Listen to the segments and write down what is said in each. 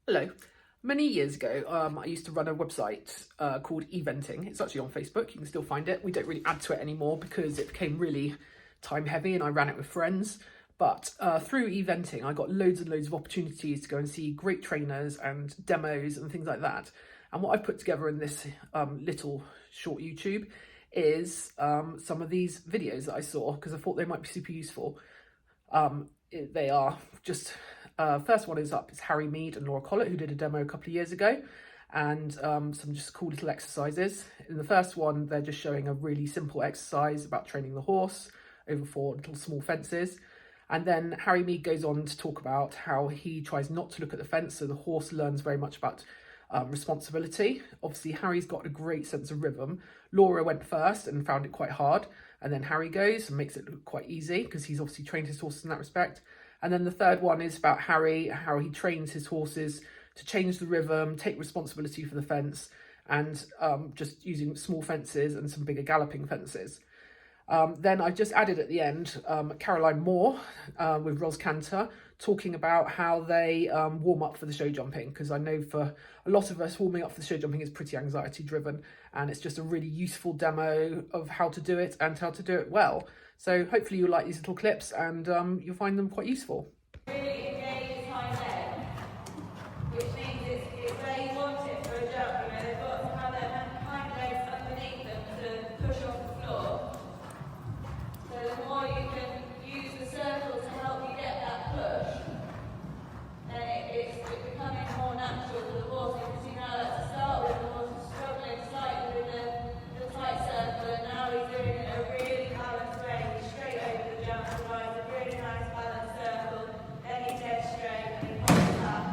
Hello. Many years ago, I used to run a website called Eventing. It's actually on Facebook. You can still find it. We don't really add to it anymore because it became really time heavy and I ran it with friends. But through Eventing, I got loads and loads of opportunities to go and see great trainers and demos and things like that. And what I've put together in this little short YouTube is some of these videos that I saw because I thought they might be super useful. They are just, first one is up, it's Harry Meade and Laura Collett, who did a demo a couple of years ago, and some just cool little exercises. In the first one, they're just showing a really simple exercise about training the horse over 4 little small fences. And then Harry Meade goes on to talk about how he tries not to look at the fence, so the horse learns very much about responsibility. Obviously, Harry's got a great sense of rhythm. Laura went first and found it quite hard, and then Harry goes and makes it look quite easy because he's obviously trained his horses in that respect. And then the third one is about Harry, how he trains his horses to change the rhythm, take responsibility for the fence, and just using small fences and some bigger galloping fences. Then I just added at the end Caroline Moore with Canter talking about how they warm up for the show jumping, because I know for a lot of us, warming up for the show jumping is pretty anxiety driven, and it's just a really useful demo of how to do it and how to do it well. So hopefully you'll like these little clips and you'll find them quite useful. Really engage his hind leg, which means it's where you want it for a jump. You know, they've got to have their hind legs underneath them to push off the floor. So the more you can use the circle to help you get that push, then it's becoming more natural for the horse. You can see now that to start with, the horse is struggling slightly with the tight circle, and now he's doing it in a really balanced way. He's straight over the jump, provides a really nice balanced circle, then he's dead straight and he pops up.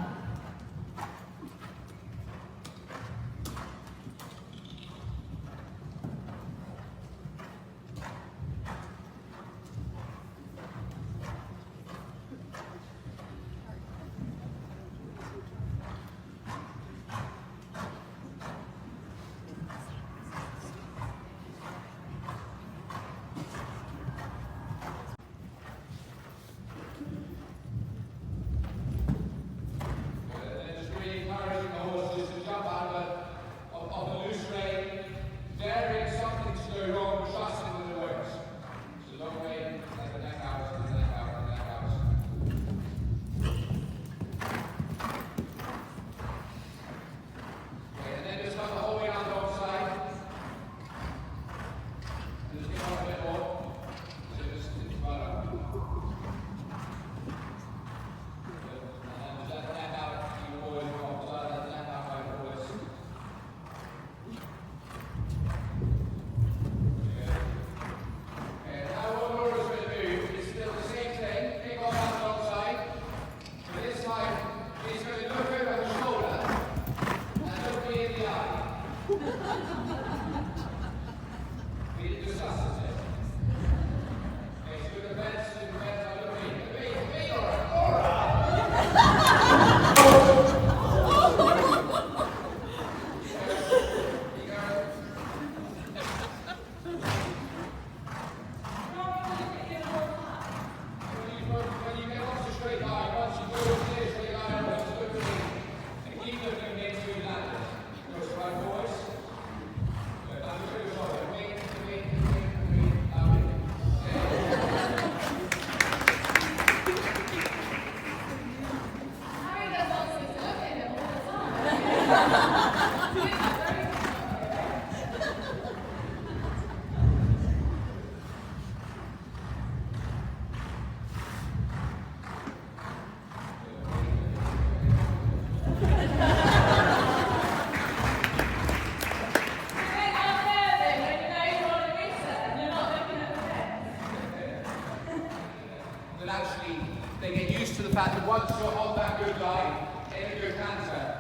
They get used to the fact that once you're on that good line, in a good canter,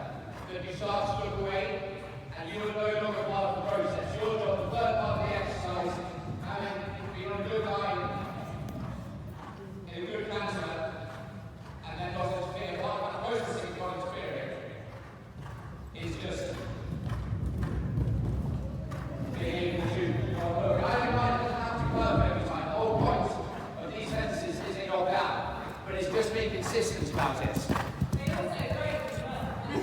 that you start to look away and you are no longer part of the process. Your job, the third part of the exercise, having been on a good line, in a good canter, and then not interfere, part of that processing of not interfering, is just being able to look. I don't mind it doesn't have to be perfect every time. The whole point of these sentences is in your down. But it's just being consistent about it. They also break as well.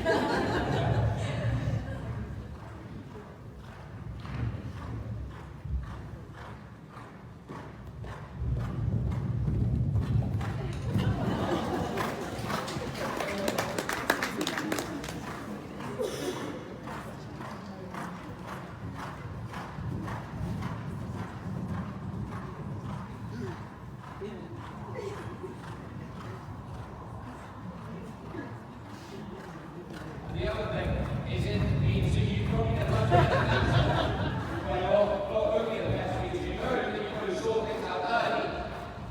other thing is it means that you probably get much better than that. When you're not looking at the best because you know that you've got to sort things out early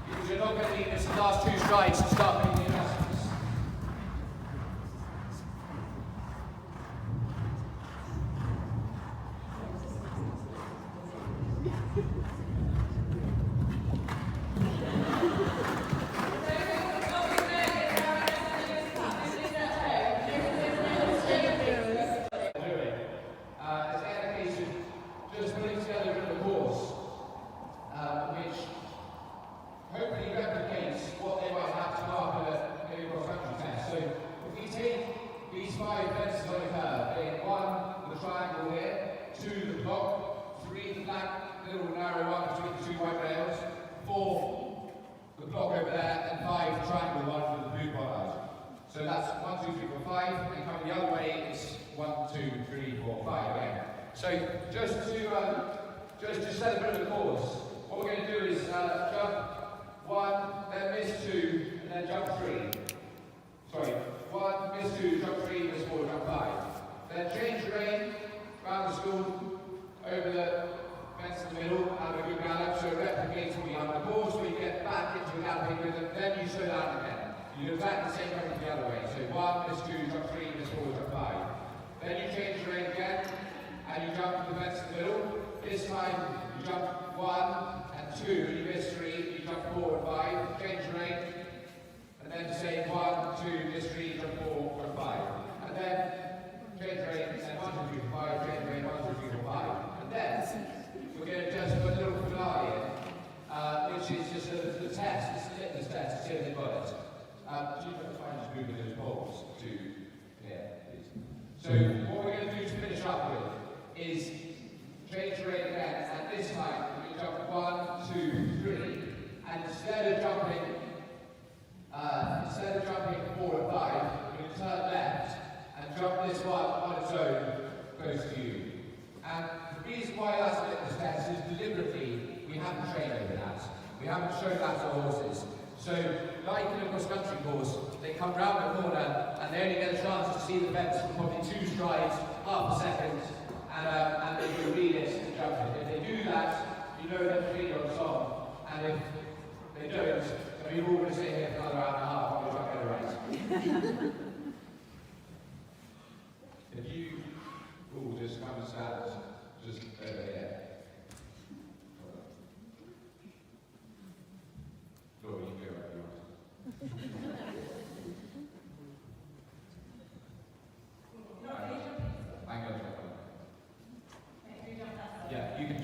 because you're not going to need this last 2 strides to start making the adjustments. Hopefully replicates what they might have to mark at a cross-country test. So if we take these 5 fences on a curve, in 1, the triangle here, 2, the block, 3, the black little narrow one between the 2 white rails, 4, the block over there, and 5, the triangle one with the blue bollard. So that's 1, 2, 3, 4, 5, and coming the other way it's 1, 2, 3, 4, 5 again. So just to set a bit of a course, what we're going to do is jump 1, then miss 2, and then jump 3. Sorry, 1, miss 2, jump 3, miss 4, jump 5. Then change terrain, round the school, over the fence in the middle, have a good gallop, so replicate what we have on the course, so you get back into a galloping rhythm, then you slow down again. You do exactly the same thing the other way. So 1, miss 2, jump 3, miss 4, jump 5. Then you change terrain again, and you jump to the fence in the middle. This time, you jump 1 and 2, and you miss 3, you jump 4 and 5, change terrain, and then the same 1, 2, miss 3, jump 4, jump 5. And then change terrain, and then 1, 2, 3, 4, 5, change terrain, 1, 2, 3, 4, 5. And then we're going to just put a little finale in, which is just a test, it's a litmus test to see if they've got it. Do you mind just moving those poles to here, please? So what we're going to do to finish up with is change terrain again, and this time we jump 1, 2, 3, and instead of jumping 4 and 5, we're going to turn left and jump this one on its own close to you. And the reason why that's a litmus test is deliberately we haven't trained over that. We haven't shown that to our horses. So, like in a cross-country course, they come round the corner and they only get a chance to see the fence for probably 2 strides, half a second, and they can read it and jump it. If they do that, you know they're really on song. And if they don't, then you're all going to sit here for another hour and a half while we're trying to get it right. If you all just come and stand just over here. Laura, you can go wherever you want. I'm going to jump on. Yeah, you can.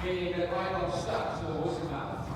meaning that right arm stuck to the horse's mouth.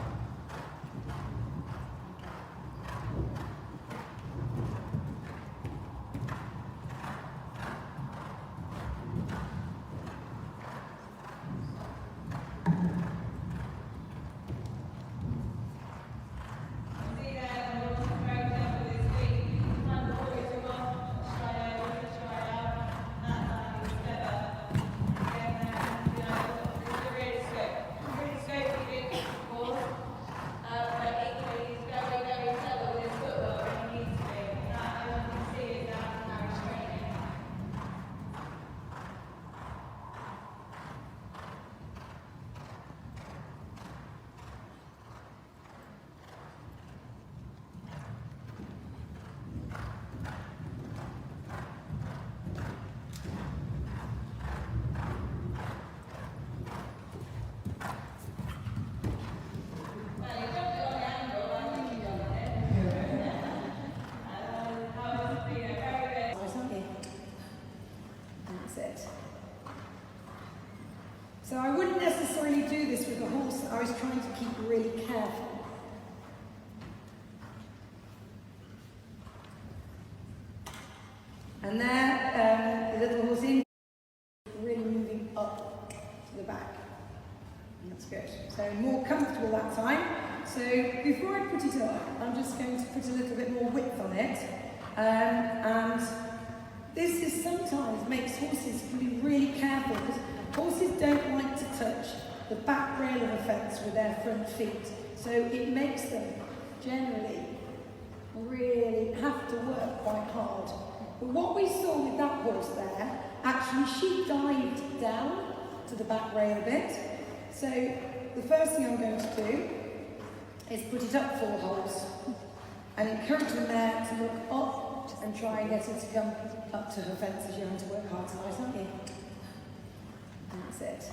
So I wouldn't necessarily do this with a horse that I was trying to keep really careful. And there, the little horse in, really moving up to the back. And that's good. So more comfortable that time. So before I put it up, I'm just going to put a little bit more width on it. And this is sometimes makes horses be really careful, because horses don't like to touch the back rail of a fence with their front feet. So it makes them generally really have to work quite hard. But what we saw with that horse there, actually she dived down to the back rail a bit. So the first thing I'm going to do is put it up 4 holes and encourage them there to look up and try and get her to come up to her fence, as you're having to work hard tonight, aren't you? And that's it.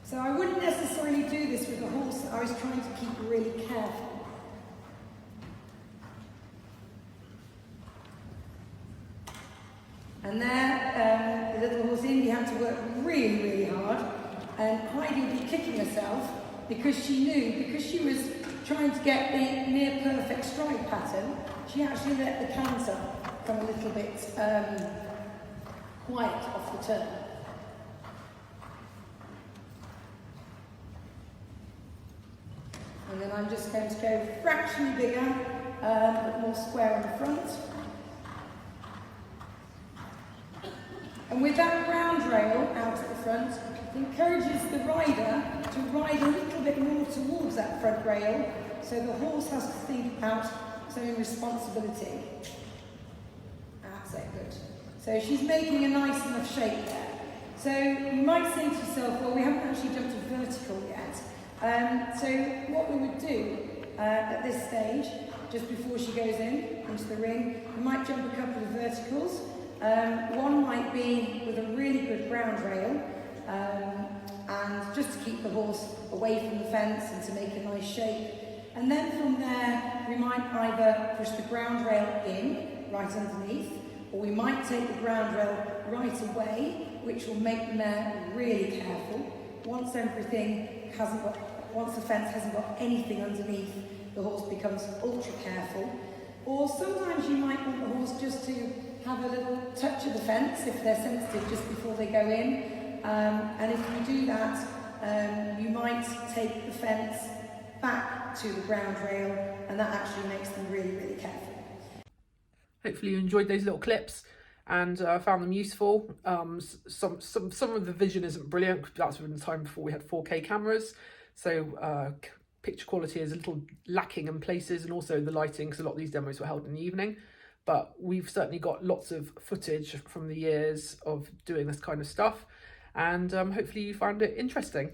So I wouldn't necessarily do this with a horse that I was trying to keep really careful. And there, the little horse Indy had to work really, really hard, and Heidi would be kicking herself because she knew, because she was trying to get the near perfect stride pattern, she actually let the canter come a little bit quiet off the turn. And then I'm just going to go fractionally bigger, but more square on the front. And with that ground rail out at the front, it encourages the rider to ride a little bit more towards that front rail, so the horse has to think about its own responsibility. That's it, good. So she's making a nice enough shape there. So you might think to yourself, well, we haven't actually jumped a vertical yet. So what we would do at this stage, just before she goes into the ring, we might jump a couple of verticals. One might be with a really good ground rail, and just to keep the horse away from the fence and to make a nice shape. And then from there, we might either push the ground rail in, right underneath, or we might take the ground rail right away, which will make the mare really careful. Once the fence hasn't got anything underneath, the horse becomes ultra careful. Or sometimes you might want the horse just to have a little touch of the fence if they're sensitive just before they go in. And if you do that, you might take the fence back to the ground rail, and that actually makes them really, really careful. Hopefully you enjoyed those little clips and found them useful. Some of the vision isn't brilliant, because that's been the time before we had 4K cameras. So picture quality is a little lacking in places, and also the lighting, because a lot of these demos were held in the evening. But we've certainly got lots of footage from the years of doing this kind of stuff, and hopefully you found it interesting.